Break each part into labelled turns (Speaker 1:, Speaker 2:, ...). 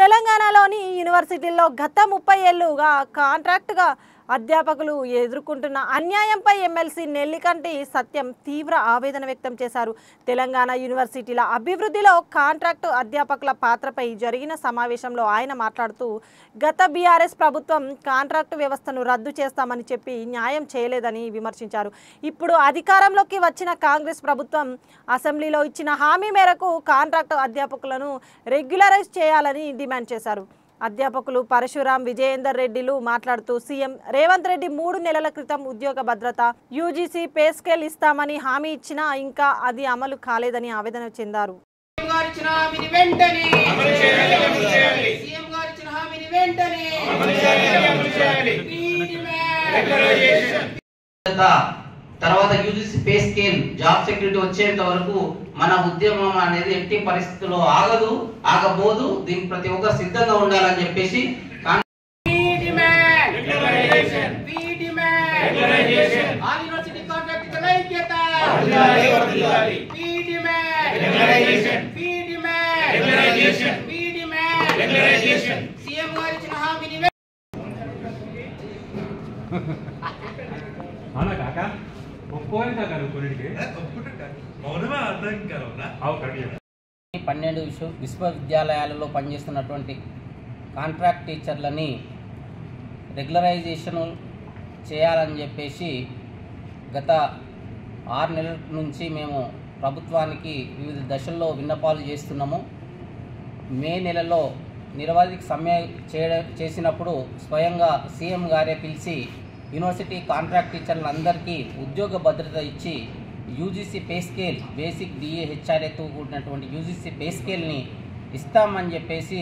Speaker 1: తెలంగాణలోని యూనివర్సిటీల్లో గత 30 ఏళ్లుగా కాంట్రాక్టుగా అధ్యాపకులు ఎదుర్కొంటున్న అన్యాయంపై ఎమ్మెల్సీ నెల్లికంటి సత్యం తీవ్ర ఆవేదన వ్యక్తం చేశారు. తెలంగాణ యూనివర్సిటీల అభివృద్ధిలో కాంట్రాక్టు అధ్యాపకుల పాత్రపై జరిగిన సమావేశంలో ఆయన మాట్లాడుతూ గత బీఆర్ఎస్ ప్రభుత్వం కాంట్రాక్టు వ్యవస్థను రద్దు చేస్తామని చెప్పి న్యాయం చేయలేదని విమర్శించారు. ఇప్పుడు అధికారంలోకి వచ్చిన కాంగ్రెస్ ప్రభుత్వం అసెంబ్లీలో ఇచ్చిన హామీ మేరకు కాంట్రాక్టు అధ్యాపకులను రెగ్యులరైజ్ చేయాలని డిమాండ్ చేశారు. అధ్యాపకులు పరశురాం, విజయేందర్ రెడ్డిలు మాట్లాడుతూ సీఎం రేవంత్ రెడ్డి 3 నెలల క్రితం ఉద్యోగ భద్రత, యూజీసీ పే స్కేల్ ఇస్తామని హామీ ఇచ్చినా ఇంకా అది అమలు కాలేదని ఆవేదన చెందారు.
Speaker 2: తర్వాత UGC pay scale, job security వచ్చేంత వరకు మన ఉద్యమం అనేది ఎట్టి పరిస్థితుల్లో ఆగబోదు. దీనికి ప్రతి ఒక్కరు సిద్ధంగా ఉండాలని చెప్పేసి
Speaker 3: పన్నెండు విశ్వవిద్యాలయాలలో పనిచేస్తున్నటువంటి కాంట్రాక్ట్ టీచర్లని రెగ్యులరైజేషన్ చేయాలని చెప్పేసి గత 6 నెలల నుంచి మేము ప్రభుత్వానికి వివిధ దశల్లో విన్నపాలు చేస్తున్నాము. మే నెలలో నిరవధిక సమ్మె చేసినప్పుడు స్వయంగా సీఎం గారే పిలిచి యూనివర్సిటీ కాంట్రాక్ట్ టీచర్లందరికీ ఉద్యోగ భద్రత ఇచ్చి UGC pay scale, basic DA హెచ్ఆర్ఏతో కూడినటువంటి యూజీసీ పే స్కేల్ని ఇస్తామని చెప్పేసి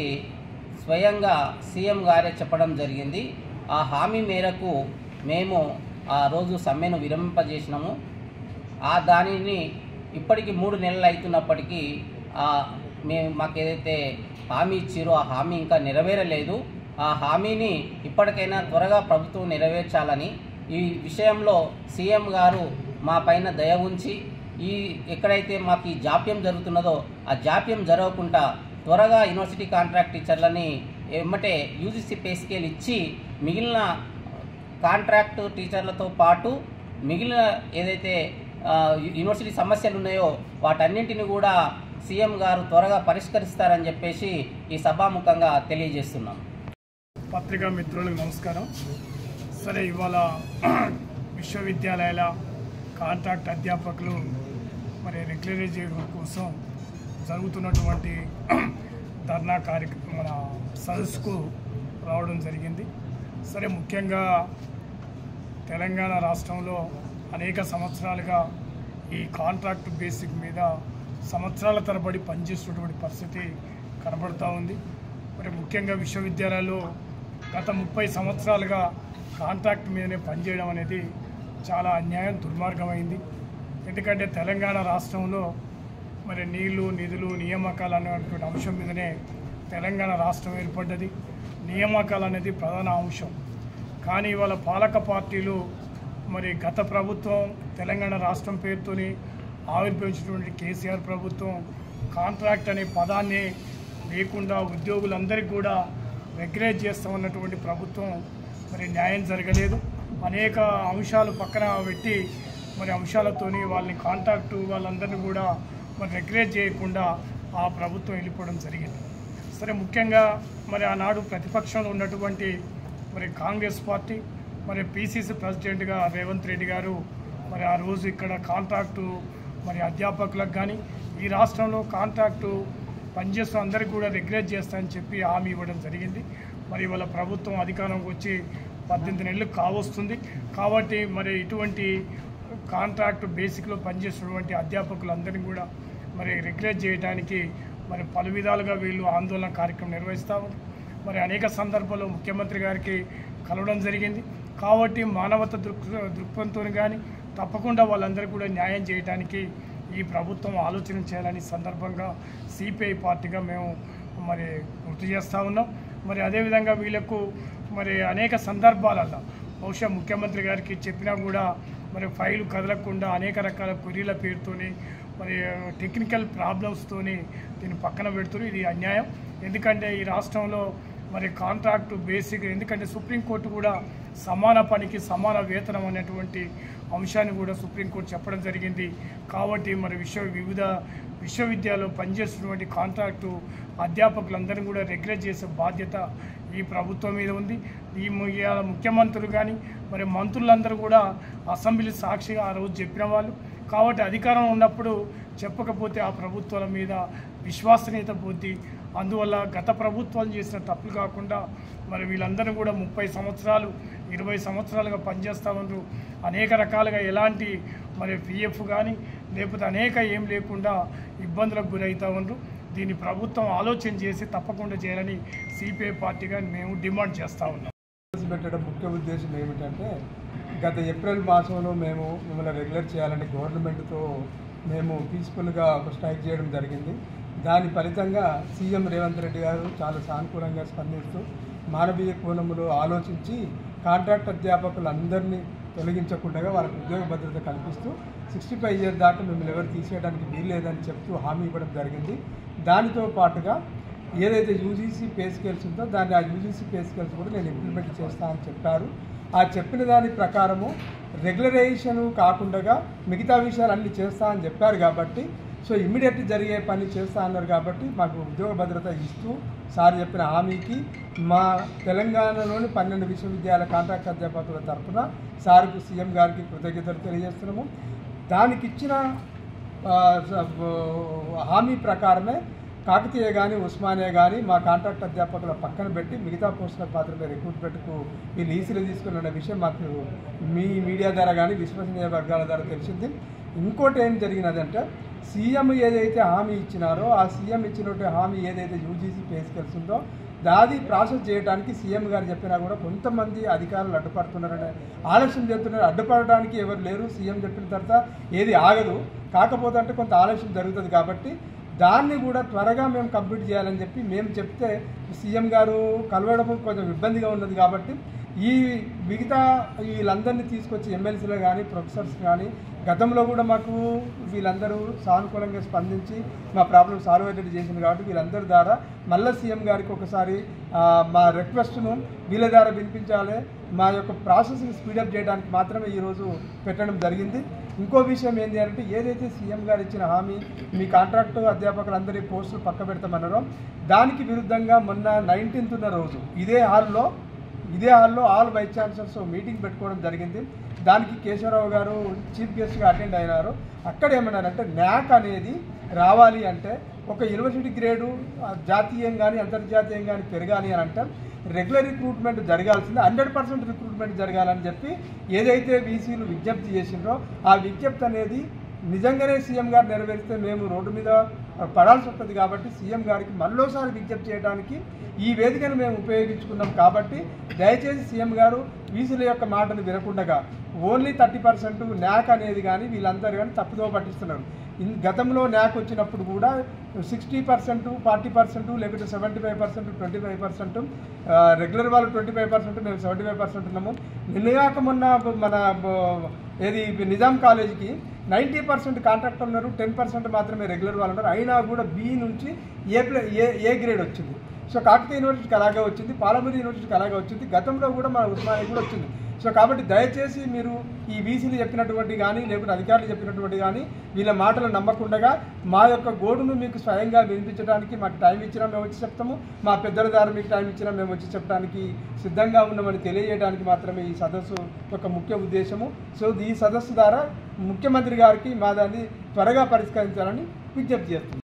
Speaker 3: స్వయంగా సీఎం గారే చెప్పడం జరిగింది. ఆ హామీ మేరకు మేము ఆ రోజు సమ్మెను విరమింపజేసినాము. దానిని ఇప్పటికి 3 నెలలు అవుతున్నప్పటికీ మాకు ఏదైతే హామీ ఇచ్చారో ఆ హామీ ఇంకా నెరవేరలేదు. ఆ హామీని ఇప్పటికైనా త్వరగా ప్రభుత్వం నెరవేర్చాలని, ఈ విషయంలో సీఎం గారు మా పైన దయ ఉంచి ఎక్కడైతే మాకు ఈ జాప్యం జరుగుతున్నదో ఆ జాప్యం జరగకుండా త్వరగా యూనివర్సిటీ కాంట్రాక్ట్ టీచర్లని ఎమ్మటే యూజీసీ పే స్కేల్ ఇచ్చి మిగిలిన కాంట్రాక్ట్ టీచర్లతో పాటు మిగిలిన ఏదైతే యూనివర్సిటీ సమస్యలు ఉన్నాయో వాటన్నింటిని కూడా సీఎం గారు త్వరగా పరిష్కరిస్తారని చెప్పేసి ఈ సభాముఖంగా తెలియజేస్తున్నాం.
Speaker 4: పత్రికా మిత్రులకు నమస్కారం. సరే, ఇవాళ విశ్వవిద్యాలయాల కాంట్రాక్ట్ అధ్యాపకులు రెగ్యులరైజేషన్ కోసం జరుగుతున్నటువంటి ధర్నా కార్యక్రమం మన సదస్సుకు రావడం జరిగింది. సరే, ముఖ్యంగా తెలంగాణ రాష్ట్రంలో అనేక సంవత్సరాలుగా ఈ కాంట్రాక్ట్ బేసిక్ మీద సంవత్సరాల తరబడి పనిచేస్తున్నటువంటి పరిస్థితి కనబడుతూ ఉంది. ముఖ్యంగా విశ్వవిద్యాలయాల్లో గత 30 సంవత్సరాలుగా కాంట్రాక్ట్ మీదనే పనిచేయడం అనేది చాలా అన్యాయం, దుర్మార్గమైంది. ఎందుకంటే తెలంగాణ రాష్ట్రంలో నీళ్లు, నిధులు, నియామకాలు అనేటువంటి అంశం మీదనే తెలంగాణ రాష్ట్రం ఏర్పడ్డది. నియామకాలు అనేది ప్రధాన అంశం. కానీ ఇవాళ పాలక పార్టీలు గత ప్రభుత్వం తెలంగాణ రాష్ట్రం పేరుతోని ఆవిర్భవించినటువంటి కేసీఆర్ ప్రభుత్వం కాంట్రాక్ట్ అనే పదాన్ని లేకుండా ఉద్యోగులందరికీ కూడా రెగ్యులైజ్ చేస్తామన్నటువంటి ప్రభుత్వం న్యాయం జరగలేదు. అనేక అంశాలు పక్కన పెట్టి అంశాలతోని వాళ్ళని కాంట్రాక్టు వాళ్ళందరినీ కూడా రెగ్యులైజ్ చేయకుండా ఆ ప్రభుత్వం వెళ్ళిపోవడం జరిగింది. సరే, ముఖ్యంగా ఆనాడు ప్రతిపక్షంలో ఉన్నటువంటి కాంగ్రెస్ పార్టీ పీసీసీ ప్రెసిడెంట్గా రేవంత్ రెడ్డి గారు ఆ రోజు ఇక్కడ కాంట్రాక్టు అధ్యాపకులకు కానీ ఈ రాష్ట్రంలో కాంట్రాక్టు పనిచేస్తూ అందరికీ కూడా రెగ్యులైజ్ చేస్తామని చెప్పి హామీ ఇవ్వడం జరిగింది. ఇవాళ ప్రభుత్వం అధికారంకి వచ్చి 18 నెలలు కావస్తుంది. కాబట్టి ఇటువంటి కాంట్రాక్ట్ బేసిక్లో పనిచేస్తున్నటువంటి అధ్యాపకులందరినీ కూడా రెగ్యులైజ్ చేయడానికి పలు విధాలుగా వీళ్ళు ఆందోళన కార్యక్రమం నిర్వహిస్తాము. అనేక సందర్భాల్లో ముఖ్యమంత్రి గారికి కలవడం జరిగింది. కాబట్టి మానవత దృక్పథంతో కానీ తప్పకుండా వాళ్ళందరికీ కూడా న్యాయం చేయడానికి ఈ ప్రభుత్వం ఆలోచన చేయాలని సందర్భంగా సిపిఐ పార్టీగా మేము గుర్తు చేస్తూ ఉన్నాం. అదేవిధంగా వీళ్ళకు అనేక సందర్భాలలో బహుశా ముఖ్యమంత్రి గారికి చెప్పినా కూడా ఫైలు కదలకుండా అనేక రకాల క్వరీల పేరుతోని మరి టెక్నికల్ ప్రాబ్లమ్స్తోని దీన్ని పక్కన పెడుతున్నారు. ఇది అన్యాయం. ఎందుకంటే ఈ రాష్ట్రంలో మరి కాంట్రాక్టు బేసిక్, ఎందుకంటే సుప్రీంకోర్టు కూడా సమాన పనికి సమాన వేతనం అనేటువంటి అంశాన్ని కూడా సుప్రీంకోర్టు చెప్పడం జరిగింది. కాబట్టి మరి వివిధ విశ్వవిద్యాలయాల్లో పనిచేస్తున్నటువంటి కాంట్రాక్టు అధ్యాపకులందరినీ కూడా రెగ్యులేట్ చేసే బాధ్యత ఈ ప్రభుత్వం మీద ఉంది. ఈ ముఖ్యమంత్రులు కానీ మరి మంత్రులందరూ కూడా అసెంబ్లీ సాక్షిగా ఆ రోజు చెప్పిన వాళ్ళు. కాబట్టి అధికారం ఉన్నప్పుడు చెప్పకపోతే ఆ ప్రభుత్వాల మీద విశ్వసనీయత పోద్ది. అందువల్ల గత ప్రభుత్వాలు చేసిన తప్పులు కాకుండా మరి వీళ్ళందరూ కూడా 30 సంవత్సరాలు 20 సంవత్సరాలుగా పనిచేస్తూ ఉన్నారు. అనేక రకాలుగా ఎలాంటి మరి పిఎఫ్ కానీ లేకపోతే అనేక ఏం లేకుండా ఇబ్బందులకు గురవుతూ ఉన్నారు. దీన్ని ప్రభుత్వం ఆలోచన చేసి తప్పకుండా చేయాలని సిపిఐ పార్టీగా మేము డిమాండ్ చేస్తూ ఉన్నాం.
Speaker 5: పెట్టడం ముఖ్య ఉద్దేశం ఏమిటంటే, గత ఏప్రిల్ మాసంలో మేము మిమ్మల్ని రెగ్యులర్ చేయాలని గవర్నమెంట్తో మేము పీస్ఫుల్గా ఒక స్ట్రైక్ చేయడం జరిగింది. దాని ఫలితంగా సీఎం రేవంత్ రెడ్డి గారు చాలా సానుకూలంగా స్పందిస్తూ మానవీయ కోణంలో ఆలోచించి కాంట్రాక్ట్ అధ్యాపకులందరినీ తొలగించకుండా వాళ్ళకి ఉద్యోగ భద్రత కల్పిస్తూ 65 ఇయర్స్ దాకా మిమ్మల్ని ఎవరు తీసేయడానికి వీల్లేదని చెప్తూ హామీ ఇవ్వడం జరిగింది. దానితో పాటుగా ఏదైతే యూజీసీ పే స్కేల్స్ ఉందో దాన్ని ఆ యూజీసీ పే స్కేల్స్ కూడా నేను ఇంప్లిమెంట్ చేస్తానని చెప్పారు. ఆ చెప్పిన దాని ప్రకారము రెగ్యులరైజేషన్ కాకుండా మిగతా విషయాలు అన్నీ చేస్తా అని చెప్పారు. కాబట్టి సో ఇమ్మీడియట్ జరిగే పని చేస్తా అన్నారు. కాబట్టి మాకు ఉద్యోగ భద్రత ఇస్తూ సార్ చెప్పిన హామీకి మా తెలంగాణలోని 12 విశ్వవిద్యాలయ కాంట్రాక్ట్ అధ్యాపకుల తరఫున సార్కు సీఎం గారికి కృతజ్ఞతలు తెలియజేస్తున్నాము. దానికి ఇచ్చిన హామీ ప్రకారమే కాకతీయ కానీ ఉస్మానియా కానీ మా కాంట్రాక్ట్ అధ్యాపకుల పక్కన పెట్టి మిగతా పోస్టులకు మాత్రమే రిక్రూట్మెంట్కు వీళ్ళు ఈసీలు తీసుకున్న విషయం మాకు మీ మీడియా ద్వారా కానీ విశ్వసనీయ వర్గాల ద్వారా తెలిసింది. ఇంకోటి ఏం జరిగినదంటే, సీఎం ఏదైతే హామీ ఇచ్చినారో ఆ సీఎం ఇచ్చినటువంటి హామీ ఏదైతే యూజీసీ పే స్కేల్స్ ఉందో దాది ప్రాసెస్ చేయడానికి సీఎం గారు చెప్పినా కూడా కొంతమంది అధికారులు అడ్డుపడుతున్నారనే ఆలస్యం చేస్తున్నారు. అడ్డుపడడానికి ఎవరు లేరు. సీఎం చెప్పిన తర్వాత ఏది ఆగదు. కాకపోతే అంటే కొంత ఆలస్యం జరుగుతుంది. కాబట్టి దాన్ని కూడా త్వరగా మేము కంప్లీట్ చేయాలని చెప్పి మేము చెప్తే సీఎం గారు కలవడం కొంచెం ఇబ్బందిగా ఉన్నది. కాబట్టి ఈ మిగతా వీళ్ళందరినీ తీసుకొచ్చి ఎమ్మెల్సీలు కానీ ప్రొఫెసర్స్ కానీ గతంలో కూడా మాకు వీళ్ళందరూ సానుకూలంగా స్పందించి మా ప్రాబ్లం సాల్వ్ అయ్యేటట్టు చేసింది. కాబట్టి వీళ్ళందరి ద్వారా మళ్ళీ సీఎం గారికి ఒకసారి మా రిక్వెస్ట్ను వీళ్ళ ద్వారా వినిపించాలి. మా యొక్క ప్రాసెస్ని స్పీడప్ చేయడానికి మాత్రమే ఈరోజు పెట్టడం జరిగింది. ఇంకో విషయం ఏంటి అంటే, ఏదైతే సీఎం గారు ఇచ్చిన హామీ మీ కాంట్రాక్టు అధ్యాపకులందరి పోస్టులు పక్క పెడతామన్నారో దానికి విరుద్ధంగా మొన్న 19th ఉన్న రోజు ఇదే హాల్లో ఆల్ వైస్ ఛాన్సలర్స్ మీటింగ్ పెట్టుకోవడం జరిగింది. దానికి కేశవరావు గారు చీఫ్ గెస్ట్గా అటెండ్ అయినారు. అక్కడ ఏమన్నారంటే, న్యాక్ అనేది రావాలి అంటే ఒక యూనివర్సిటీ గ్రేడు జాతీయం కానీ అంతర్జాతీయం కానీ పెరగాలి అని అంటే రెగ్యులర్ రిక్రూట్మెంట్ జరగాల్సిందే, 100% రిక్రూట్మెంట్ జరగాలని చెప్పి ఏదైతే వీసీలు విజ్ఞప్తి చేసిండ్రో ఆ విజ్ఞప్తి అనేది నిజంగానే సీఎం గారు నెరవేరిస్తే మేము రోడ్డు మీద పడాల్సి వస్తుంది. కాబట్టి సీఎం గారికి మళ్ళోసారి విజ్ఞప్తి చేయడానికి ఈ వేదికను మేము ఉపయోగించుకున్నాం. కాబట్టి దయచేసి సీఎం గారు వీసీల యొక్క మాటను వినకుండా ఓన్లీ 30% న్యాక్ అనేది కానీ వీళ్ళందరూ కానీ తప్పుదో పట్టిస్తున్నారు. గతంలో న్యాక్ వచ్చినప్పుడు కూడా 60%, 40%, లేకపోతే 75%, 25%, రెగ్యులర్ వాళ్ళు 25%, మేము 75% ఉన్నాము. నిన్నగాక మొన్న మన ఏది నిజాం కాలేజీకి 90% కాంట్రాక్ట్ ఉన్నారు, 10% మాత్రమే రెగ్యులర్ వాళ్ళు ఉన్నారు. అయినా కూడా బి నుంచి ఏ గ్రేడ్ వచ్చింది. సో కాకతీయ యూనివర్సిటీకి అలాగే వచ్చింది, పాలమూరు యూనివర్సిటీకి అలాగే వచ్చింది, గతంలో కూడా మన ఉస్మానియా కూడా వచ్చింది. సో కాబట్టి దయచేసి మీరు ఈ వీసీలు చెప్పినటువంటి కానీ లేకపోతే అధికారులు చెప్పినటువంటి కానీ వీళ్ళ మాటలు నమ్మకుండా మా యొక్క గోడును మీకు స్వయంగా వినిపించడానికి మాకు టైం ఇచ్చినా మేము వచ్చి చెప్తాము, మా పెద్దల ద్వారా మీకు టైం ఇచ్చినా మేము వచ్చి చెప్పడానికి సిద్ధంగా ఉన్నామని తెలియజేయడానికి మాత్రమే ఈ సదస్సు యొక్క ముఖ్య ఉద్దేశము. సో ఈ సదస్సు ద్వారా ముఖ్యమంత్రి గారికి మా దాన్ని త్వరగా పరిష్కరించాలని విజ్ఞప్తి చేస్తున్నాం.